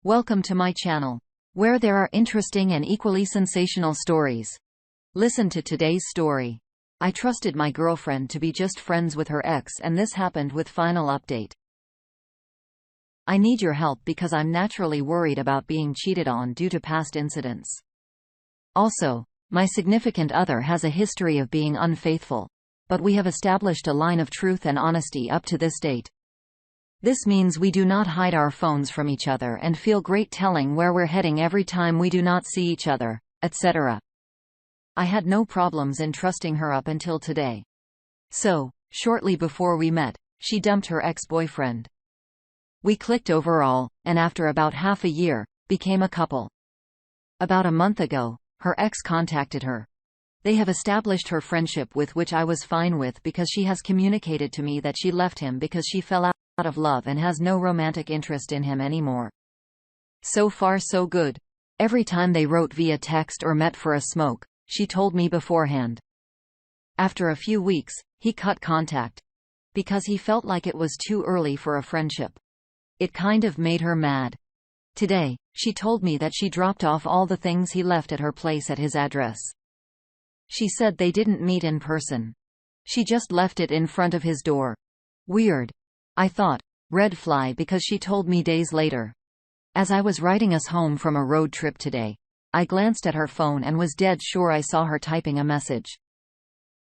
Welcome to my channel, where there are interesting and equally sensational stories. Listen to today's story. I trusted my girlfriend to be just friends with her ex, and this happened with final update. I need your help because I'm naturally worried about being cheated on due to past incidents. Also, my significant other has a history of being unfaithful, but we have established a line of truth and honesty up to this date. This means we do not hide our phones from each other and feel great telling where we're heading every time we do not see each other, etc. I had no problems in trusting her up until today. So, shortly before we met, she dumped her ex-boyfriend. We clicked overall, and after about half a year, became a couple. About a month ago, her ex contacted her. They have established her friendship, with which I was fine with because she has communicated to me that she left him because she fell out of love and has no romantic interest in him anymore. So far so good. Every time they wrote via text or met for a smoke, she told me beforehand. After a few weeks, he cut contact. Because he felt like it was too early for a friendship. It kind of made her mad. Today, she told me that she dropped off all the things he left at her place at his address. She said they didn't meet in person. She just left it in front of his door. Weird. I thought, red flag, because she told me days later. As I was riding us home from a road trip today, I glanced at her phone and was dead sure I saw her typing a message.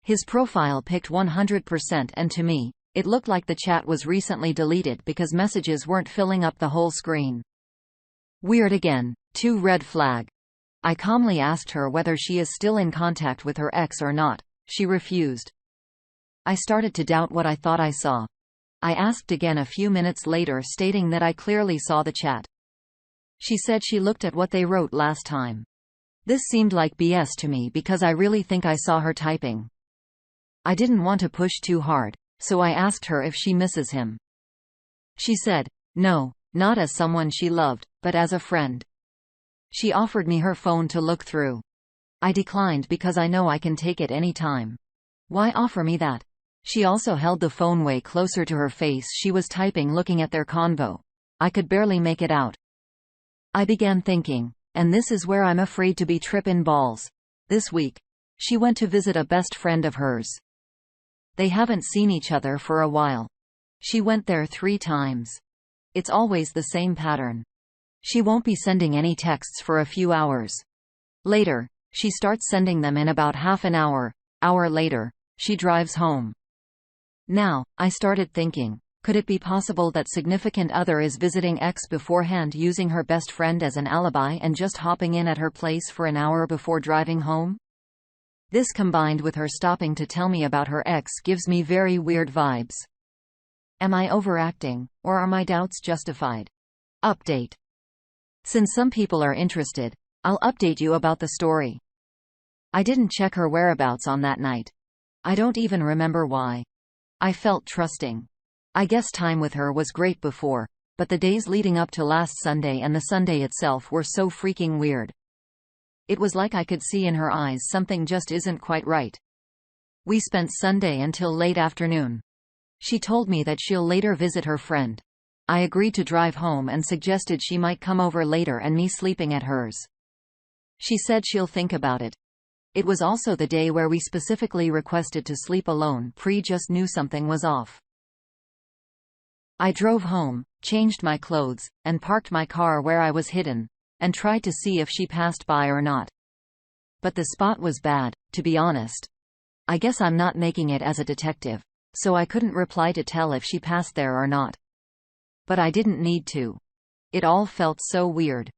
His profile picked 100%, and to me, it looked like the chat was recently deleted because messages weren't filling up the whole screen. Weird again, 2 red flag. I calmly asked her whether she is still in contact with her ex or not. She refused. I started to doubt what I thought I saw. I asked again a few minutes later, stating that I clearly saw the chat. She said she looked at what they wrote last time. This seemed like BS to me because I really think I saw her typing. I didn't want to push too hard, so I asked her if she misses him. She said, no, not as someone she loved, but as a friend. She offered me her phone to look through. I declined because I know I can take it any time. Why offer me that? She also held the phone way closer to her face. She was typing, looking at their convo. I could barely make it out. I began thinking, and this is where I'm afraid to be tripping balls. This week, she went to visit a best friend of hers. They haven't seen each other for a while. She went there 3 times. It's always the same pattern. She won't be sending any texts for a few hours. Later, she starts sending them in about half an hour. Hour later, she drives home. Now, I started thinking, could it be possible that significant other is visiting ex beforehand, using her best friend as an alibi and just hopping in at her place for an hour before driving home? This, combined with her stopping to tell me about her ex, gives me very weird vibes. Am I overacting, or are my doubts justified? Update. Since some people are interested, I'll update you about the story. I didn't check her whereabouts on that night. I don't even remember why. I felt trusting. I guess time with her was great before, but the days leading up to last Sunday and the Sunday itself were so freaking weird. It was like I could see in her eyes something just isn't quite right. We spent Sunday until late afternoon. She told me that she'll later visit her friend. I agreed to drive home and suggested she might come over later and me sleeping at hers. She said she'll think about it. It was also the day where we specifically requested to sleep alone. Just knew something was off. I drove home, changed my clothes, and parked my car where I was hidden, and tried to see if she passed by or not. But the spot was bad, to be honest. I guess I'm not making it as a detective, so I couldn't reply to tell if she passed there or not. But I didn't need to. It all felt so weird.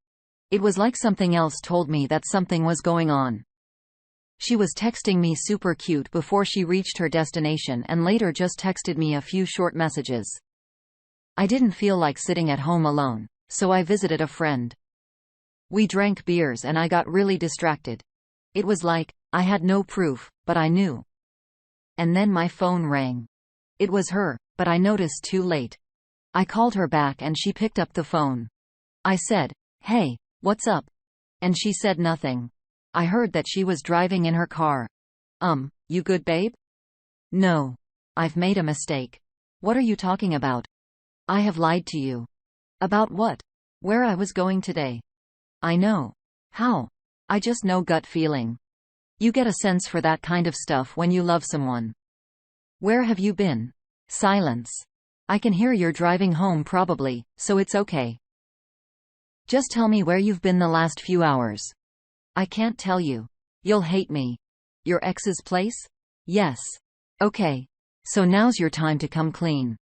It was like something else told me that something was going on. She was texting me super cute before she reached her destination, and later just texted me a few short messages. I didn't feel like sitting at home alone, so I visited a friend. We drank beers and I got really distracted. It was like, I had no proof, but I knew. And then my phone rang. It was her, but I noticed too late. I called her back and she picked up the phone. I said, hey, what's up? And she said nothing. I heard that she was driving in her car. You good, babe? No. I've made a mistake. What are you talking about? I have lied to you. About what? Where I was going today. I know. How? I just know gut feeling. You get a sense for that kind of stuff when you love someone. Where have you been? Silence. I can hear you're driving home probably, so it's okay. Just tell me where you've been the last few hours. I can't tell you. You'll hate me. Your ex's place? Yes. Okay. So now's your time to come clean.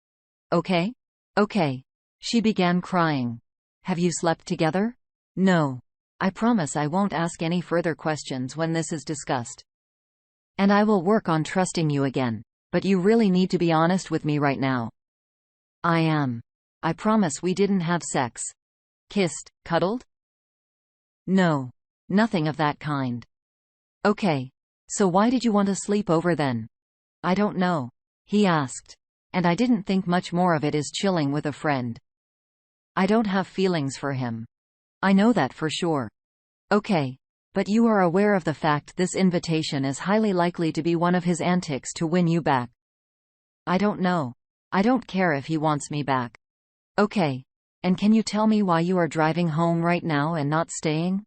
Okay? Okay. She began crying. Have you slept together? No. I promise I won't ask any further questions when this is discussed. And I will work on trusting you again, but you really need to be honest with me right now. I am. I promise we didn't have sex. Kissed, cuddled? No. Nothing of that kind. Okay. So why did you want to sleep over then? I don't know. He asked. And I didn't think much more of it as chilling with a friend. I don't have feelings for him. I know that for sure. Okay. But you are aware of the fact this invitation is highly likely to be one of his antics to win you back. I don't know. I don't care if he wants me back. Okay. And can you tell me why you are driving home right now and not staying?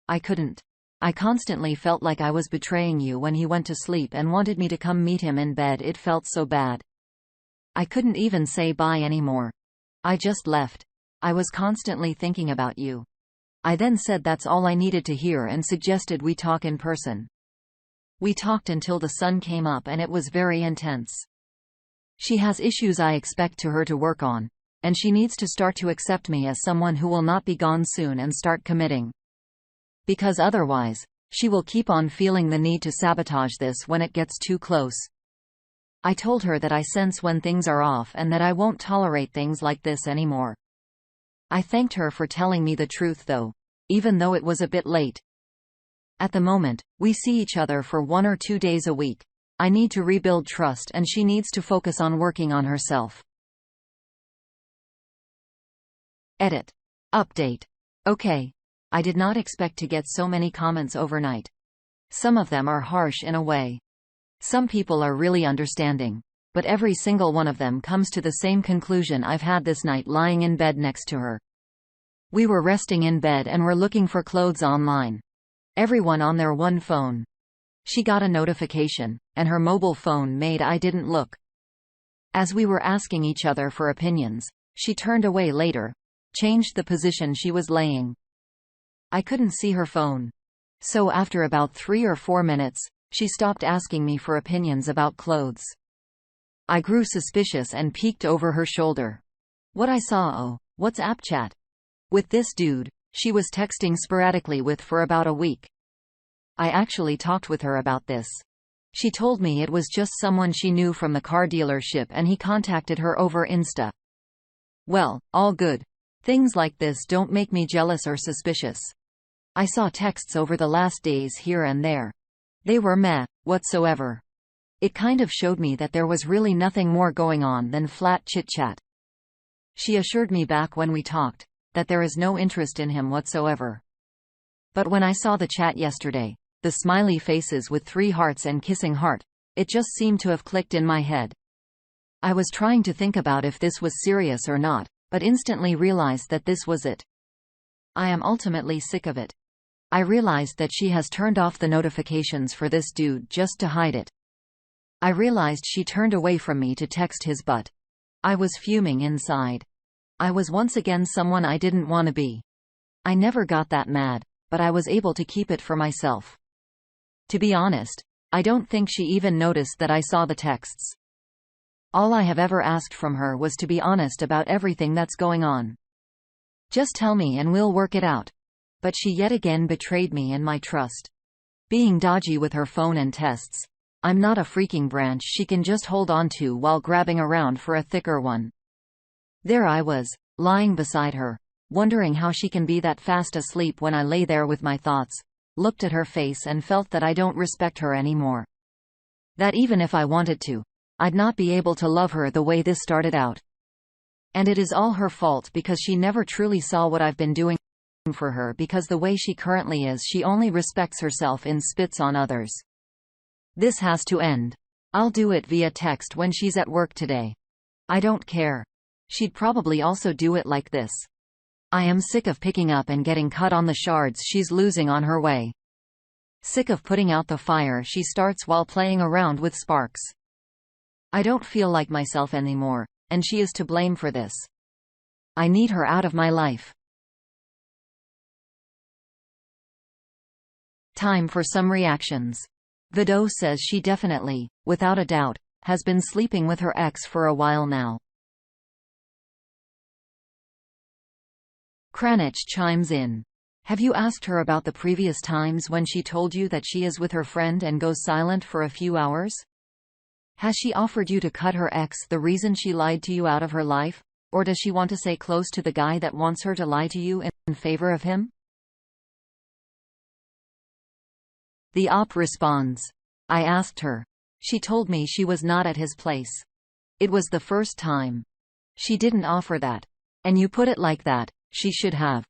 I couldn't. I constantly felt like I was betraying you when he went to sleep and wanted me to come meet him in bed. It felt so bad. I couldn't even say bye anymore. I just left. I was constantly thinking about you. I then said that's all I needed to hear and suggested we talk in person. We talked until the sun came up and it was very intense. She has issues I expect her to work on, and she needs to start to accept me as someone who will not be gone soon and start committing. Because otherwise, she will keep on feeling the need to sabotage this when it gets too close. I told her that I sense when things are off and that I won't tolerate things like this anymore. I thanked her for telling me the truth though, even though it was a bit late. At the moment, we see each other for 1 or 2 days a week. I need to rebuild trust and she needs to focus on working on herself. Edit. Update. Okay. I did not expect to get so many comments overnight. Some of them are harsh in a way. Some people are really understanding. But every single one of them comes to the same conclusion I've had this night lying in bed next to her. We were resting in bed and were looking for clothes online. Everyone on their one phone. She got a notification, and her mobile phone made I didn't look. As we were asking each other for opinions, she turned away later, changed the position she was laying. I couldn't see her phone. So after about 3 or 4 minutes, she stopped asking me for opinions about clothes. I grew suspicious and peeked over her shoulder. What I saw, WhatsApp chat. With this dude, she was texting sporadically with for about a week. I actually talked with her about this. She told me it was just someone she knew from the car dealership and he contacted her over Insta. Well, all good. Things like this don't make me jealous or suspicious. I saw texts over the last days here and there. They were meh, whatsoever. It kind of showed me that there was really nothing more going on than flat chit-chat. She assured me back when we talked, that there is no interest in him whatsoever. But when I saw the chat yesterday, the smiley faces with 3 hearts and kissing heart, it just seemed to have clicked in my head. I was trying to think about if this was serious or not, but instantly realized that this was it. I am ultimately sick of it. I realized that she has turned off the notifications for this dude just to hide it. I realized she turned away from me to text his butt. I was fuming inside. I was once again someone I didn't want to be. I never got that mad, but I was able to keep it for myself. To be honest, I don't think she even noticed that I saw the texts. All I have ever asked from her was to be honest about everything that's going on. Just tell me and we'll work it out. But she yet again betrayed me and my trust. Being dodgy with her phone and tests. I'm not a freaking branch she can just hold on to while grabbing around for a thicker one. There I was, lying beside her, wondering how she can be that fast asleep when I lay there with my thoughts, looked at her face and felt that I don't respect her anymore. That even if I wanted to, I'd not be able to love her the way this started out. And it is all her fault because she never truly saw what I've been doing for her, because the way she currently is, she only respects herself and spits on others. This has to end. I'll do it via text when she's at work today. I don't care. She'd probably also do it like this. I am sick of picking up and getting cut on the shards she's losing on her way. Sick of putting out the fire she starts while playing around with sparks. I don't feel like myself anymore, and she is to blame for this. I need her out of my life. Time for some reactions. Vido says she definitely, without a doubt, has been sleeping with her ex for a while now. Kranich chimes in. Have you asked her about the previous times when she told you that she is with her friend and goes silent for a few hours? Has she offered you to cut her ex the reason she lied to you out of her life, or does she want to stay close to the guy that wants her to lie to you in favor of him? The op responds. I asked her. She told me she was not at his place. It was the first time. She didn't offer that. And you put it like that, she should have.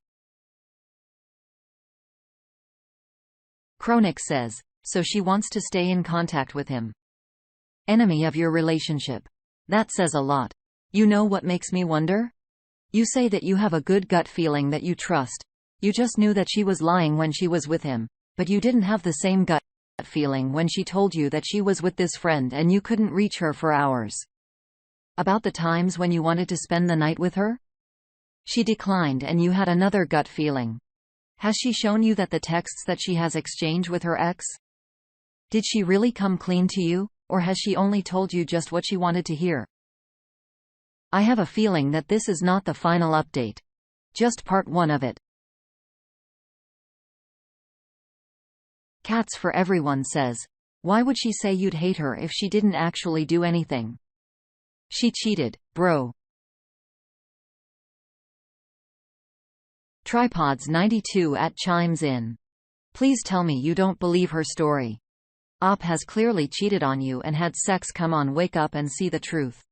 Kronik says, so she wants to stay in contact with him. Enemy of your relationship. That says a lot. You know what makes me wonder? You say that you have a good gut feeling that you trust. You just knew that she was lying when she was with him, but you didn't have the same gut feeling when she told you that she was with this friend and you couldn't reach her for hours. About the times when you wanted to spend the night with her? She declined and you had another gut feeling. Has she shown you that the texts that she has exchanged with her ex? Did she really come clean to you, or has she only told you just what she wanted to hear? I have a feeling that this is not the final update. Just part 1 of it. Cats for Everyone says, why would she say you'd hate her if she didn't actually do anything? She cheated, bro. Tripods 92 chimes in. Please tell me you don't believe her story. Op has clearly cheated on you and had sex. Come on, wake up and see the truth.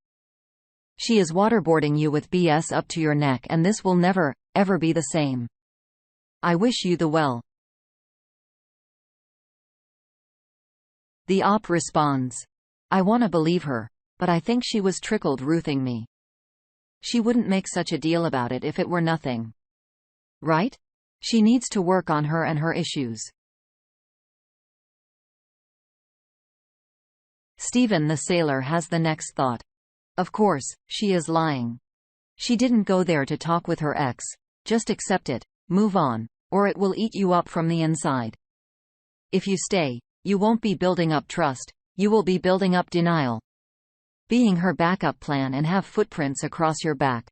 She is waterboarding you with BS up to your neck and this will never, ever be the same. I wish you the well. The op responds. I wanna believe her, but I think she was trickled ruthing me. She wouldn't make such a deal about it if it were nothing. Right? She needs to work on her and her issues. Stephen the sailor has the next thought. Of course, she is lying. She didn't go there to talk with her ex. Just accept it, move on, or it will eat you up from the inside. If you stay, you won't be building up trust, you will be building up denial. Being her backup plan and have footprints across your back.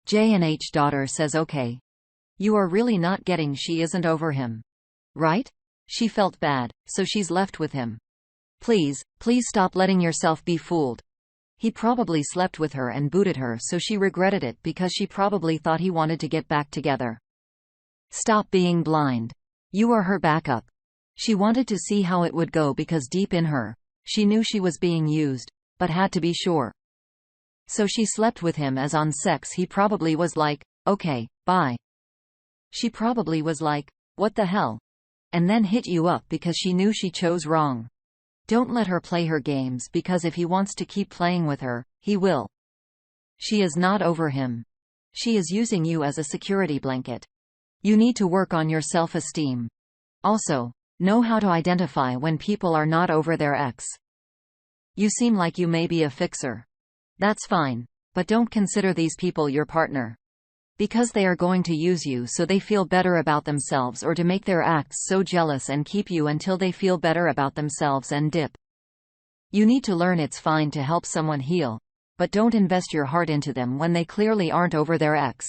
J&H daughter says okay. You are really not getting she isn't over him. Right? She felt bad, so she's left with him. Please stop letting yourself be fooled. He probably slept with her and booted her, so she regretted it because she probably thought he wanted to get back together. Stop being blind. You are her backup. She wanted to see how it would go because deep in her, she knew she was being used, but had to be sure. So she slept with him as on sex he probably was like, okay, bye. She probably was like, what the hell? And then hit you up because she knew she chose wrong. Don't let her play her games because if he wants to keep playing with her, he will. She is not over him. She is using you as a security blanket. You need to work on your self-esteem. Also, know how to identify when people are not over their ex. You seem like you may be a fixer. That's fine, but don't consider these people your partner. Because they are going to use you so they feel better about themselves or to make their acts so jealous and keep you until they feel better about themselves and dip. You need to learn it's fine to help someone heal, but don't invest your heart into them when they clearly aren't over their ex.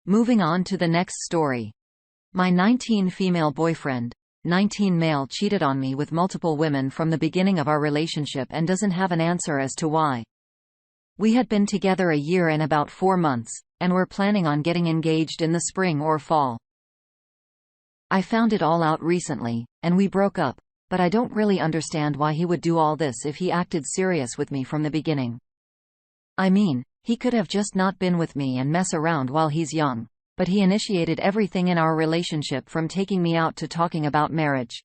Moving on to the next story. My 19 female boyfriend, 19 male cheated on me with multiple women from the beginning of our relationship and doesn't have an answer as to why. We had been together a year and about 4 months, and were planning on getting engaged in the spring or fall. I found it all out recently, and we broke up, but I don't really understand why he would do all this if he acted serious with me from the beginning. I mean, he could have just not been with me and mess around while he's young. But he initiated everything in our relationship from taking me out to talking about marriage.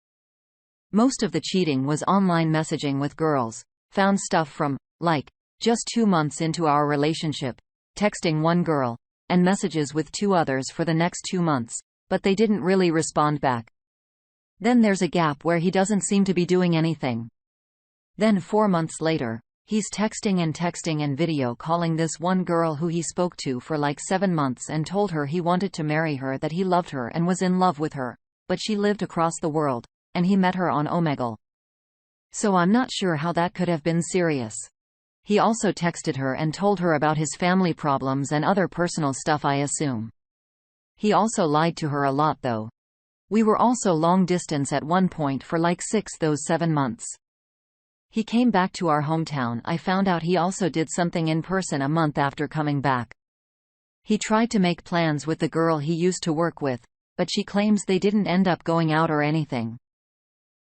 Most of the cheating was online messaging with girls. Found stuff from, like, just 2 months into our relationship, texting one girl, and messages with 2 others for the next 2 months, but they didn't really respond back. Then there's a gap where he doesn't seem to be doing anything. Then 4 months later, he's texting and video calling this one girl who he spoke to for like 7 months and told her he wanted to marry her, that he loved her and was in love with her, but she lived across the world, and he met her on Omegle. So I'm not sure how that could have been serious. He also texted her and told her about his family problems and other personal stuff, I assume. He also lied to her a lot though. We were also long distance at one point for like 7 months. He came back to our hometown. I found out he also did something in person a month after coming back. He tried to make plans with the girl he used to work with, but she claims they didn't end up going out or anything.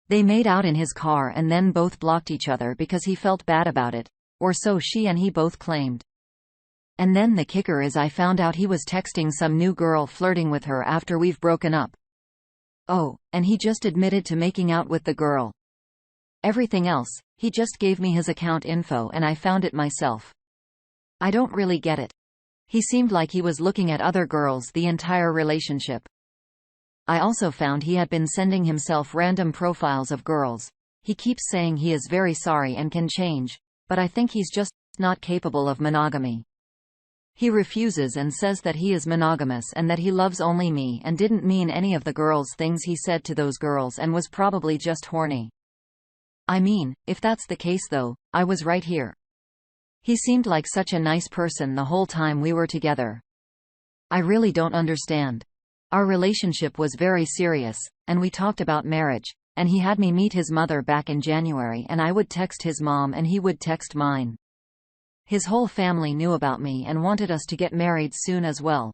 They made out in his car and then both blocked each other because he felt bad about it, or so she and he both claimed. And then the kicker is I found out he was texting some new girl, flirting with her after we've broken up. Oh, and he just admitted to making out with the girl. Everything else, he just gave me his account info and I found it myself. I don't really get it. He seemed like he was looking at other girls the entire relationship. I also found he had been sending himself random profiles of girls. He keeps saying he is very sorry and can change, but I think he's just not capable of monogamy. He refuses and says that he is monogamous and that he loves only me and didn't mean any of the girls' things he said to those girls and was probably just horny. I mean, if that's the case though, I was right here. He seemed like such a nice person the whole time we were together. I really don't understand. Our relationship was very serious, and we talked about marriage, and he had me meet his mother back in January, and I would text his mom and he would text mine. His whole family knew about me and wanted us to get married soon as well.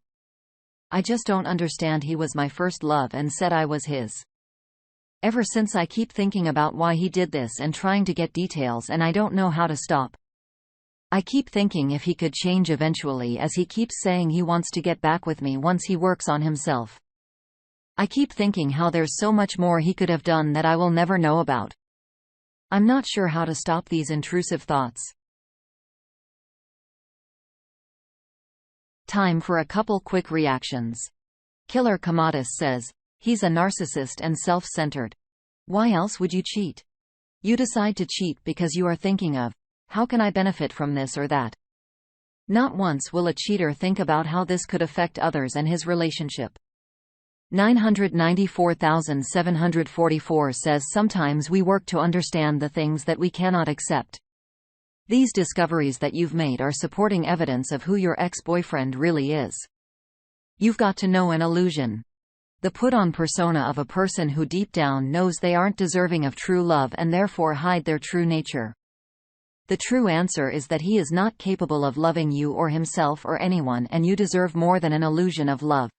I just don't understand. He was my first love and said I was his. Ever since I keep thinking about why he did this and trying to get details, and I don't know how to stop. I keep thinking if he could change eventually, as he keeps saying he wants to get back with me once he works on himself. I keep thinking how there's so much more he could have done that I will never know about. I'm not sure how to stop these intrusive thoughts. Time for a couple quick reactions. Killer Kamatis says, he's a narcissist and self-centered. Why else would you cheat? You decide to cheat because you are thinking of, how can I benefit from this or that? Not once will a cheater think about how this could affect others and his relationship. 994,744 says sometimes we work to understand the things that we cannot accept. These discoveries that you've made are supporting evidence of who your ex-boyfriend really is. You've got to know an illusion. The put-on persona of a person who deep down knows they aren't deserving of true love and therefore hide their true nature. The true answer is that he is not capable of loving you or himself or anyone, and you deserve more than an illusion of love.